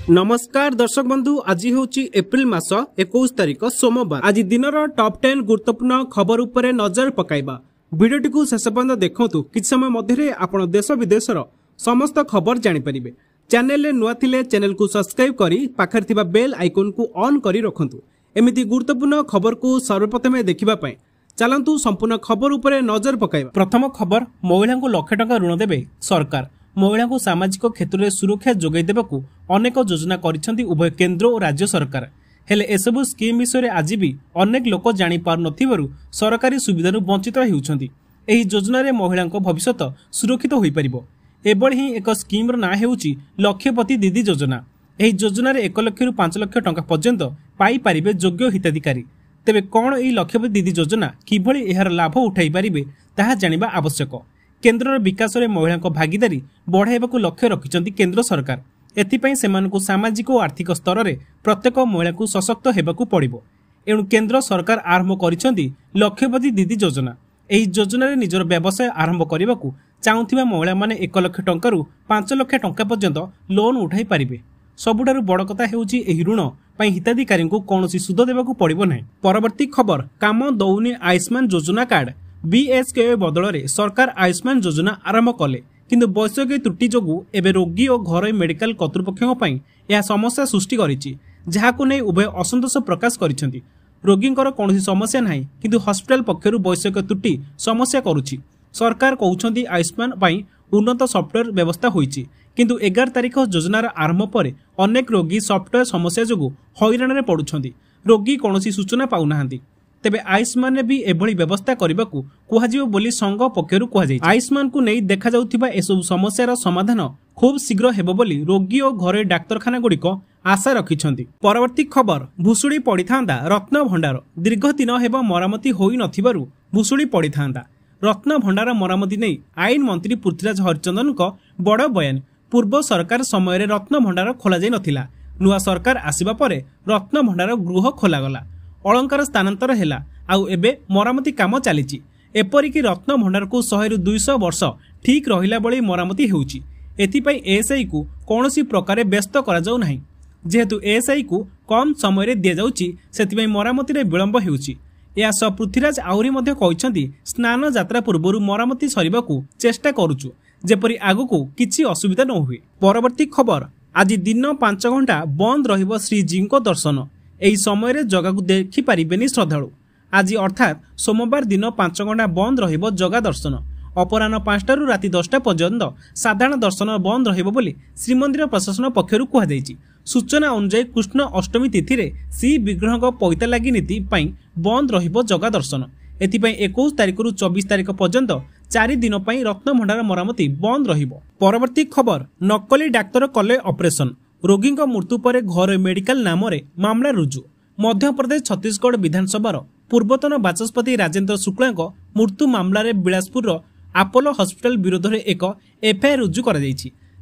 नमस्कार दर्शक बंधु, आज हूँ एप्रिल मास 21 तारिख सोमवार। आज दिन टॉप 10 गुरुत्वपूर्ण खबर उपरे नजर पकाइबा। वीडियोटी को शेष पर्यंत देखंतु। किछ समय मध्य आपण देश विदेशर समस्त खबर जानि परिबे। चैनल नुआ थिले चैनल को सब्सक्राइब करी पाखर थिबा बेल आइकन को ऑन करी रखंतु। एमिति गुरुत्वपूर्ण खबर को सर्वप्रथमे देखिबा पय चलंतु संपूर्ण खबर उपरे नजर पकाइबा। प्रथम खबर, महिला को लाख टका ऋण देबे सरकार। महिला को सामाजिक क्षेत्र में सुरक्षा जोगाई देबाकू अनेक योजना करिसेंती उभय केंद्र और राज्य सरकार। हेले एसबु स्कीम विषय आज भी अनेक लोक जानि पार नथिबारु सरकारी सुविधारु वंचित हेउछंती। एही योजना रे महिला भविष्यत सुरक्षित होई परिबो। एबळी ही एक स्कीम रो ना हेउची लक्षपति दीदी योजना। एही योजना रे 1 लाख रु 5 लाख टंका पर्यंत पाई परिबे योग्य हिताधिकारी। तेबे कोन एही लक्षपति दीदी योजना किभଳି एहार लाभ उठाई परिबे ताहा जानिबा आवश्यक। केन्द्र विकास में महिला भागीदारी बढ़ाइबा लक्ष्य रखिंट केन्द्र सरकार। एथिपाई सेमानकु सामाजिक और आर्थिक स्तर में प्रत्येक महिला को सशक्त होगाकू पड़िबो। एणु केन्द्र सरकार आरंभ करिसेंती लक्षपति दीदी योजना। एही योजना रे निजर व्यवसाय आरंभ करने चाहूथिबा महिला माने 1 लाख टंका रु 5 लाख टंका पर्यंत लोन उठाई पारिबे। सबुठारु बड़ कथा हेउची एही ऋण पई हिताधिकारी को कौनसी सुध देबाकू पड़िबो नहीं। परवर्ती खबर, काम दौनी आयुष्मान योजना कार्ड। बीएसके बदल में सरकार आयुष्मान योजना आरंभ कले, किंतु वैषयिक त्रुटि जोगु एबे रोगी और घर मेडिकल कर्तृपक्षों पई यह समस्या सृष्टि करिछि, जहाकु नै उभय असंतोष प्रकाश करिसेंती। रोगींकर कौनसी समस्या नाही, किंतु हॉस्पिटल पक्षरु वैषयिक त्रुटि समस्या करुछि। सरकार कहउछंती आयुष्मान पई उन्नत सॉफ्टवेयर व्यवस्था होईछि, किंतु 11 तारिख योजनार आरंभ पर अनेक रोगी सॉफ्टवेयर समस्या जोगु हैरान रे पड़ुछंती। रोगी कौनसी सूचना पाउनाहांती। तेबे आयुष्मान भी एभली व्यवस्था करबाकू कुहाजिबो बोली संघ पक्षरु कुहाजाई। आयुष्मान को नहीं देखा जाउथिबा एसबु समस्यार समाधान खूब शीघ्र हेबो बोली रोगी और घरे डाक्तरखाना गुड़िक आशा रखिछंती। परवर्ती खबर, भुसुड़ी पड़िथांदा रत्न भंडार। दीर्घ दिन हेबो मरामती होई नथिबारु भुसुड़ी पड़िथांदा। रत्न भंडार मरामती नहीं आईन मंत्री पृथ्वीराज हरिचंदन बड़ बयान। पूर्व सरकार समय रे रत्न भंडार खोला जाई नथिला। नुआ सरकार आसिबा परे रत्न भंडार गृह खोलागला, अलंकार स्थानांतर हैला, आउ एबे मरामती काम चलीची। एपरिकी रत्न भंडार को 100 रु 200 वर्ष ठीक रहिला बळी मरामती हेउची। एथिपाई एएसआई को कौनसी प्रकार व्यस्त करा जाउ नाही। जेहेतु एएसआई को कम समय रे दिया जाउची, सेथिपाई मरामती रे विलंब हेउची। या सब पृथ्वीराज आउरी मध्ये कहिसंती स्नान यात्रा पूर्वरु मरामती सरिबाकू चेष्टा करूछु, जेपरि आगुकू किछि असुविधा न हुए। परवर्ती खबर, आज दिन 5 घंटा बंद रहिबो श्रीजी को दर्शन। एही समय रे जगा को देखि पारिबेनी श्रद्धालु। आज अर्थात सोमवार दिन 5 घंटा बंद रहिबो जगा दर्शन। अपराह्न 5टा रु राति 10टा पर्यंत साधारण दर्शन बंद रहिबो बोली श्रीमंदिर प्रशासन पक्षरु कुहा जायछि। सूचना अनुसार कृष्ण अष्टमी तिथि रे श्री विग्रह को पैता लागि नीति पई बंद रहिबो जगा दर्शन। एथिपई 21 तारिख रु 24 तारिख पर्यंत 4 दिन पई रत्न भंडार मरामती बंद रहिबो। परवर्ती खबर, नकली डाक्तर कले ऑपरेशन। रोगी मृत्यु पर घर मेडिकल नाम रे मामला रुजु। मध्य प्रदेश छत्तीसगढ़ विधानसभा पूर्वतन बाचस्पति राजेंद्र शुक्ला मृत्यु मामला रे बिलासपुर आपोलो हॉस्पिटल विरोध में एक एफआईआर रुजु कर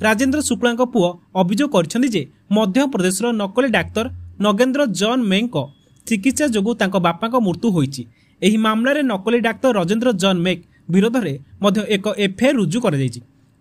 राजेंद्र शुक्ला पुओ अभियोग करछन्ती जे मध्य प्रदेश नकली डाक्तर नगेंद्र जॉन मेंग चिकित्सा जोगु तांको बापा को मृत्यु होईछि। एही मामला रे नकली डाक्तर राजेंद्र जॉन मेंग विरोध में मध्य एक एफआईआर रुजु कर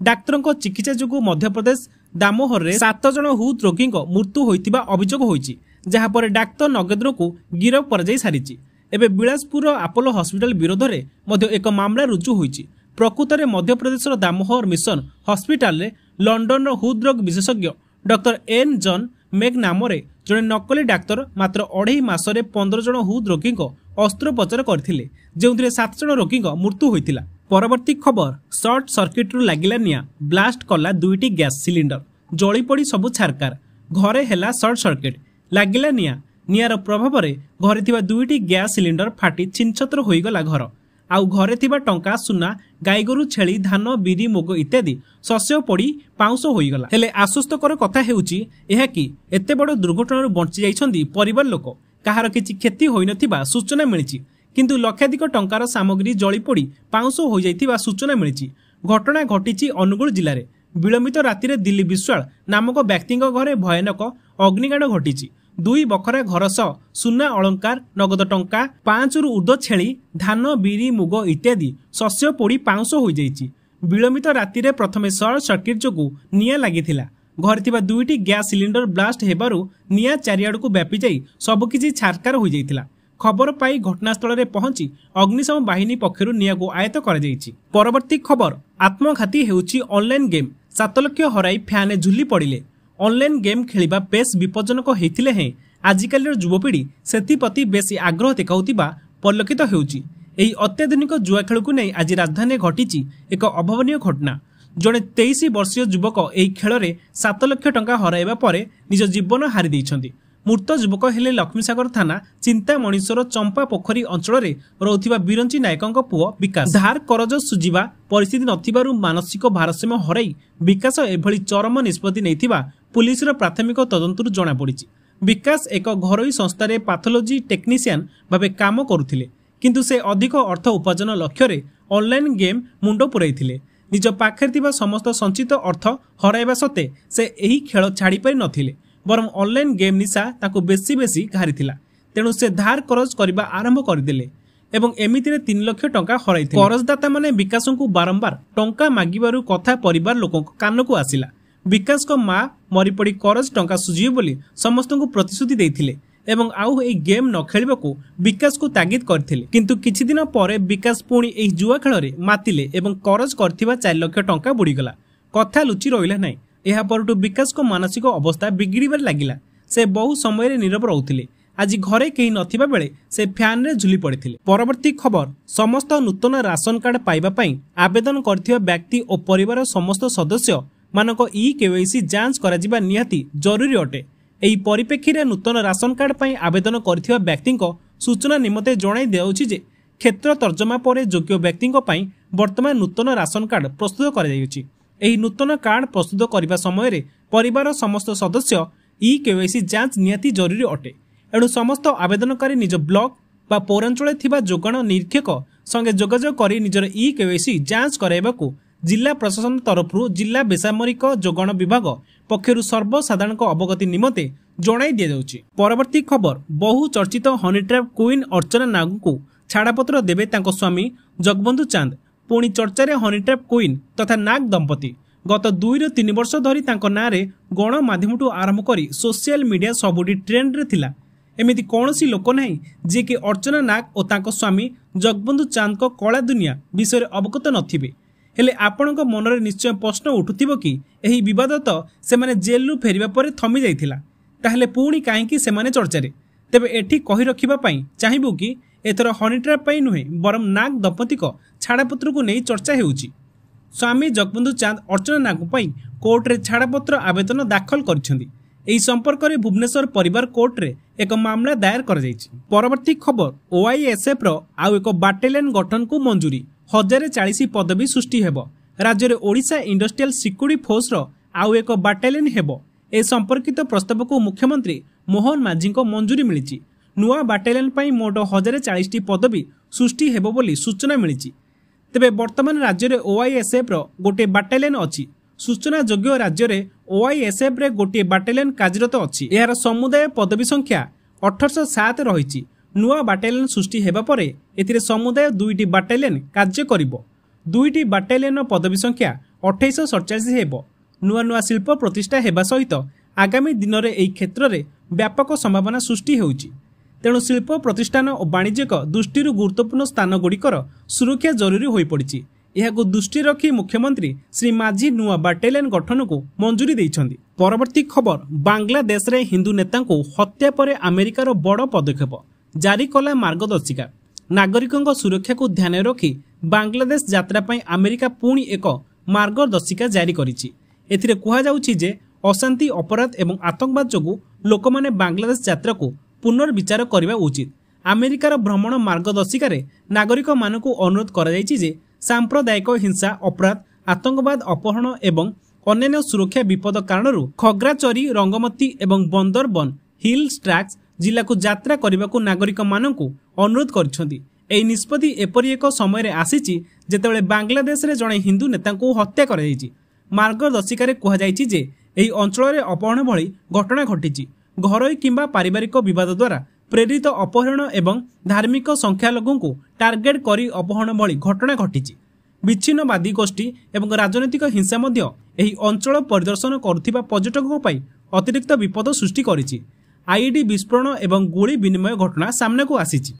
डाक्तर चिकित्सा जोगु मध्य प्रदेश दामोहर रे 7 जन हृद रोगी मृत्यु होइतिबा अभियोग होईछि, जहा पर डाक्तर नगेंद्र को गिरफ कर जाई सारिछि। एबे बिलासपुर आपोलो हॉस्पिटल विरोध में मध्य एक मामला रुजु होईछि। प्रकृत में मध्य प्रदेश दामोहर मिशन हॉस्पिटल रे लंडन हृदरोग विशेषज्ञ डॉक्टर एन जॉन मेग नाम रे जड़े नकली डाक्तर मात्र 2.5 मासरे 15 जन हृद रोगी अस्त्रोपचार करथिले, जेउथिरे 7 जन रोगी मृत्यु होइतिला। परवर्ती खबर, सर्ट सर्किट रु लागिला निया, ब्लास्ट कला 2टी गैस सिलिंडर, जली पड़ी सबु छारकार। घरे हेला सर्ट सर्किट, लागिला निया। नियार प्रभाव रे घरे थिबा 2टी गैस सिलिंडर फाटी छिनछत्र होईगला घर। आउ घरे थिबा टंका सुना गाईगोरु छेली धान बिरी मुग इत्यादि शस्य पड़ी पाउंस होईगला। हेले आश्वस्तकर कथा हेउची एहा कि एते बड़ दुर्घटना बंची जाइछन्ती परिवार लोक। काहार किछि क्षति होई नथिबा सूचना मिलिछि, किंतु लक्षाधिक टंकार सामग्री जली पड़ी पाउंस हो जाइथिबा सूचना मिलिछि। घटना घटिछि अनुगुल जिले में। विलंबित राति रे दिल्ली विश्वाल नामक व्यक्ति घरे भयानक अग्निकांड घटिछि। 2 बखरा घर सह सुना अलंकार नगद टंका 5 रु ऊर्ध्व छेली धान बिरी मुग इत्यादि शस्य पोड़ी पाउंस हो जाइछि। विलंबित राति रे प्रथमे सर्ट सर्किट जोगु निया लागिथिला। घरे थिबा दुईटी गैस सिलिंडर ब्लास्ट हेबारु निया चारिआड़ को व्यापी जाई सबकिछि छारकार हो जाइतिला। खबर पाई घटनास्थल में पहुंची अग्निशम बाहिनी पक्षरु निया को आयत्त करा जाइछि। परवर्ती खबर आत्मघाती हेउछि ऑनलाइन गेम 7 लाख हराई फैन झुली पड़िले। ऑनलाइन गेम खेलिबा बेस विपज्जनक हेतिले हे आजिकालीर युवपीढ़ी सेतिप्रति बेसी आग्रह देखाउतिबा परिलक्षित हेउछि। एही अत्याधुनिक जुआ खेल को नहीं आज राजधानी घटी एक अभावनीय घटना। जड़े 23 वर्षीय युवक एही खेल में 7 लाख टंका हराइबा परे निज जीवन हारि दैछन्ति। मृत युवक हेले लक्ष्मीसागर थाना चिंतामणीश्वर चंपा पोखरी अंचल में रहुथिबा बिरंची नायकଙ୍କ पुओ विकास। धार करज सुझिबा परिस्थिति नथिबारु मानसिक भारसाम्य हराई विकास एभली चरम निष्पत्ति नैथिबा पुलिसर प्राथमिक तदंतरु जणा पड़िछि। विकास एक घरोई संस्थार पैथोलॉजी टेक्नीशियन भावे काम करुथिले, किंतु से अधिक अर्थ उपार्जन लक्ष्य ऑनलाइन गेम मुंड पुराइथिले। निज पाखे थिबा समस्त संचित अर्थ हराइबा सत्ते से एही खेल छाड़ी पारि नथिले, बरम ऑनलाइन गेम निशा ताको बेसी बेसी घारिथिला। तेणु से धार करज करबा आरंभ करदेले एवं एमितिरे 3 लाख टंका हराइथिले। करजदाता माने विकास को बारंबार टंका मागिबारु कथा परिवार लोकों कान को आसिला। विकास को मां मरीपड़ी करज टंका सुझिबे बोली समस्त को प्रतिश्रुति देइथिले एवं आउ ए गेम न खेलिबाकू विकास को तागिद करथिले, किंतु किछि दिन परे विकास पुणी एही जुआ खेल रे मातिले एवं करज करथिबा 4 लाख टंका बुड़ीगला। कथा लुचि रहिला नाही। एहा परटू विकास को मानसिक अवस्था बिगिड़बार लागिला। से बहु समय रे नीरव रहुथिले। आज घरे केही नथिबा बेले से फैन रे झुली पड़िथिले। परवर्ती खबर समस्त नूतन राशन कार्ड पाइबा पई आवेदन करथिबा व्यक्ति और परिवार समस्त सदस्य मानको केवाईसी जांच करा जिबा निहाती जरूरी अटे। एही परिप्रेक्षी नूतन राशन कार्ड पई आवेदन करथिबा व्यक्तिको सूचना निमते जणाई दियाउछि जे क्षेत्र तर्जमा पर योग्य व्यक्तिको पई वर्तमान नूतन राशन कार्ड प्रस्तुत करा जायछि। एही नूतन कार्ड प्रस्तुत करबा समय रे परिवार समस्त सदस्य केवाईसी जांच निहाती जरूरी अटे। एणु समस्त आवेदनकारी निज ब्लॉक बा पौरांचल थिबा जोगाण निरीक्षक संगे जोगाजोग करी निजर केवाईसी जांच कराइबाकू जिला प्रशासन तरफरु जिला बेसामरिक जोगाण विभाग पक्षरु सर्वसाधारण अवगति निमते जणाई दिया जाउछि। परवर्ती खबर बहु चर्चित हनी ट्रैप क्वीन अर्चना नाग को छाड़पत्र देबे तांको स्वामी जगबंधु चांद। पुणी चर्चा हनी ट्रैप क्वीन तथा नाग दंपति गत 2 ରୁ 3 वर्ष धरी तांको नारे गणमाध्यमठू आरंभ करी सोशल मीडिया सबुठी ट्रेंड रे थिला। एमिति कौनसी लोक नहीं जे कि अर्चना नाग और तांको स्वामी जगबंधु चांद को कला दुनिया विषय अवगत नथिबे। हेले आपणक मनरे निश्चय प्रश्न उठुथिबो कि एही विवाद तो से माने जेल रु फेरिबा परे थमी जाइथिला, ताहले पुणी काहेकि से माने चर्चारे। तेबे एठी कहि रखिबा पई चाहिबो कि एथर हनी ट्रैप पई नुहे बरम नाग दंपति को छाड़पत्र को नहीं चर्चा हेउची। स्वामी जगबंधु चांद अर्चना नाग पई कोर्ट रे छाड़पत्र आवेदन दाखल करिसेंती। एही संपर्क रे भुवनेश्वर परिवार कोर्ट रे एक मामला दायर कर जायछि। परवर्ती खबर ओआईएसएफ रो आउ एक बाटालियन गठन को मंजूरी 1040 पदवी सृष्टि हेबो। राज्य रे ओडिशा इंडस्ट्रियल सिक्योरिटी फोर्स रो आउ एक बाटालियन हेबो। ए संपर्कित प्रस्ताव को मुख्यमंत्री मोहन माझी को मंजूरी मिलिछि। नुआ बाटालियन पई मोट 1040 पदवी सृष्टि हेबो बोली सूचना मिलिछि। तेबे वर्तमान राज्य रे ओआईएसएफ रो गोटे बाटालियन अछि। सूचना योग्य राज्य रे ओआईएसएफ रे गोटे बाटालियन कार्यरत अछि। एहार समुदाय पदवी संख्या 1807 रहिछि। नुआ बाटालियन सृष्टि हेबा परे एथिरे समुदाय 2टी बाटालियन कार्य करिवो। 2टी बाटालियन पदवी संख्या 2847 हेबो। नुआ नुआ शिल्प प्रतिष्ठा हेबा सहित आगामी दिन रे एही क्षेत्र रे व्यापक संभावना सृष्टि हेउछि। तेणु शिल्प प्रतिष्ठान और वाणिज्यिक दृष्टि गुरुत्वपूर्ण स्थान गुड़िकर सुरक्षा जरूरी हो पड़ी। यह दृष्टि रखी मुख्यमंत्री श्री माझी नुआ बाटालियन गठन को मंजूरी देइछन्ति। परवर्ती खबर बांग्लादेश रे हिंदू नेता को हत्या पर अमेरिकार बड़ पदक्षेप जारी कला मार्गदर्शिका। नागरिकों सुरक्षा को ध्यान रखी बांग्लादेश यात्रा पई अमेरिका पुणी एक मार्गदर्शिका जारी करिछि। एथिरे कुहा जाउछि जे अशांति अपराध एवं आतंकवाद जोगु लोक माने बांग्लादेश यात्रा को पुनर्विचार करने उचित। अमेरिकार भ्रमण मार्गदर्शिका नागरिक मानक अनुरोध कर सांप्रदायिक हिंसा अपराध आतंकवाद अपहरण एवं अन्य सुरक्षा विपद कारण खग्राचरी रंगमती एवं बंदरबन हिल स्ट्राक्स जिला को यात्रा करने को नागरिक मानक अनुरोध कर निष्पत्ति एपरी एक समय आसीची जेतेबेले बांग्लादेश रे जड़े हिंदू नेता को हत्या कर मार्गदर्शिका कहुଯାଇଛି जे एही अंचल रे अपहरण भली घटना घटी घरोई किंबा पारिवारिक विवाद द्वारा प्रेरित अपहरण एवं धार्मिक संख्यालघु को टार्गेट करी अपहरण भली घटना घटी। विच्छिन्नवादी गोष्ठी एवं राजनैतिक हिंसा मध्य ଏହି ଅଞ୍ଚଳ ପରିଦର୍ଶନ କରୁଥିବା ପର୍ଯ୍ୟଟକଙ୍କ ପାଇଁ ଅତିରିକ୍ତ ବିପଦ ସୃଷ୍ଟି କରିଛି। ଆଇଇଡି ବିସ୍ଫୋରଣ ଏବଂ ଗୁଳି ବିନିମୟ ଘଟଣା ସାମ୍ନାକୁ ଆସିଛି।